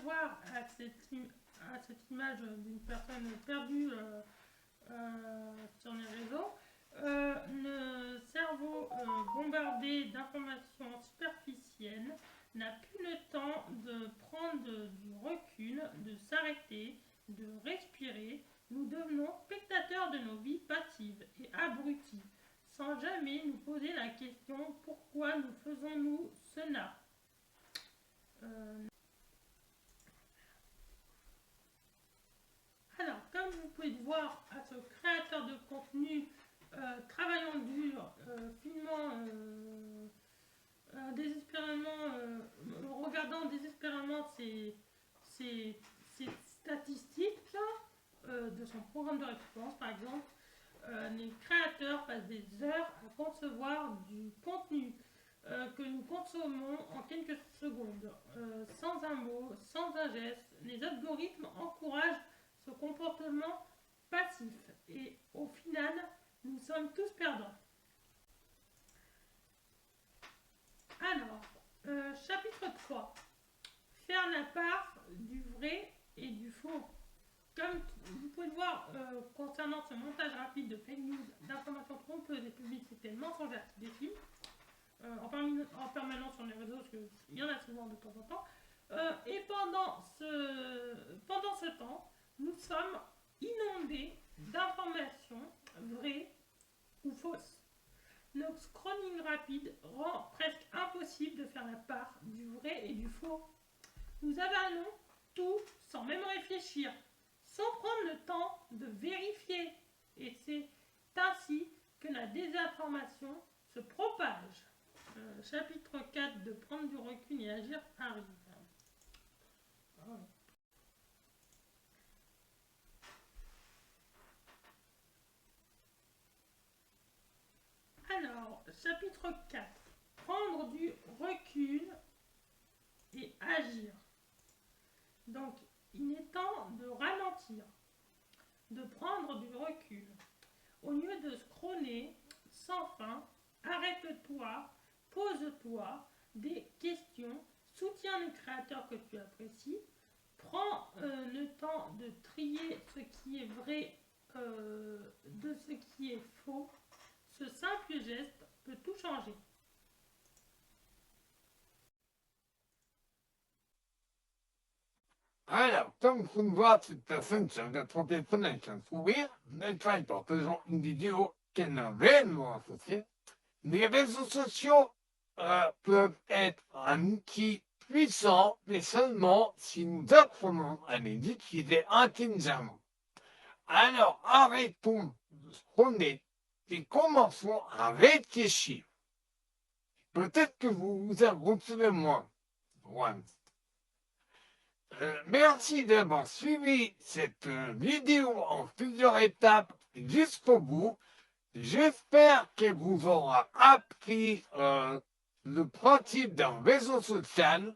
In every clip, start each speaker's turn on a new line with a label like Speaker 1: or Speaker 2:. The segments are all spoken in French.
Speaker 1: voir à cette image d'une personne perdue sur les réseaux, le cerveau bombardé d'informations superficielles n'a plus le temps de prendre du recul, de s'arrêter, de respirer. Nous devenons spectateurs de nos vies passives et abrutis, sans jamais nous poser la question pourquoi nous faisons-nous cela. Alors, comme vous pouvez le voir à ce créateur de contenu travaillant dur, filmant désespérément, regardant désespérément ses statistiques de son programme de récompense, par exemple, les créateurs passent des heures à concevoir du contenu que nous consommons en quelques secondes, sans un mot, sans un geste. Les algorithmes encouragent ce comportement passif et au final, nous sommes tous perdants. Alors, chapitre 3. Faire la part du vrai et du faux. Comme vous pouvez le voir concernant ce montage rapide de fake news, d'informations trompeuses et publicités mensongères qui défilent en permanence sur les réseaux, parce qu'il y en a souvent de temps en temps. Et pendant ce temps, nous sommes inondés d'informations vraies ou fausses. Notre scrolling rapide rend presque impossible de faire la part du vrai et du faux. Nous avalons tout sans même réfléchir, sans prendre le temps de vérifier. Et c'est ainsi que la désinformation se propage. Chapitre 4 de prendre du recul et agir arrive. Alors, chapitre 4. Prendre du recul et agir. Donc, il est temps de ralentir, de prendre du recul. Au lieu de scroller sans fin, arrête-toi, pose-toi des questions, soutiens les créateurs que tu apprécies, prends le temps de trier ce qui est vrai de ce qui est faux. Ce simple geste peut tout changer.
Speaker 2: Alors, comme vous pouvez voir, cette personne sur votre téléphone avec un sourire, n'est pas en faisant une vidéo qu'elle n'a réellement associée. Les réseaux sociaux peuvent être un outil puissant, mais seulement si nous apprenons à les utiliser intelligemment. Alors, arrêtons de scroller et commençons à réfléchir. Peut-être que vous vous en retirez moins. Ouais. Merci d'avoir suivi cette vidéo en plusieurs étapes jusqu'au bout. J'espère qu'elle vous aura appris le principe d'un réseau social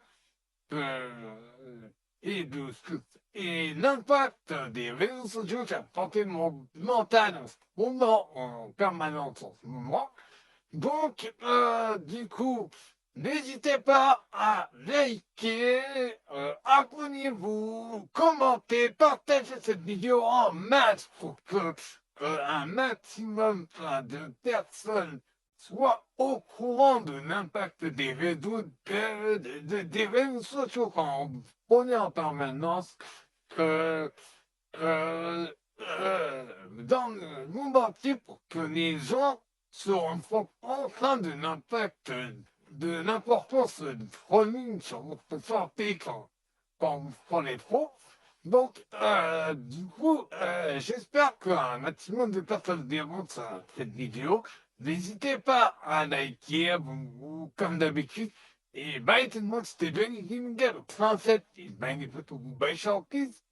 Speaker 2: et l'impact des réseaux sociaux sur la santé mentale en ce moment, en permanence en ce moment. Donc, du coup, n'hésitez pas à liker, abonnez-vous, commentez, partagez cette vidéo en masse pour que un maximum de personnes soient au courant de l'impact des réseaux, des réseaux sociaux quand on prenait en permanence dans le monde entier pour que les gens se rendent enfin de l'impact, de l'importance du scrolling sur votre santé quand vous prenez trop. Donc, du coup, j'espère qu'un maximum de personnes verront cette vidéo. N'hésitez pas à liker, vous, comme d'habitude. Et bye tout le monde, c'était Johnny Gaming 37. Et bye les photos, bye Sharkies.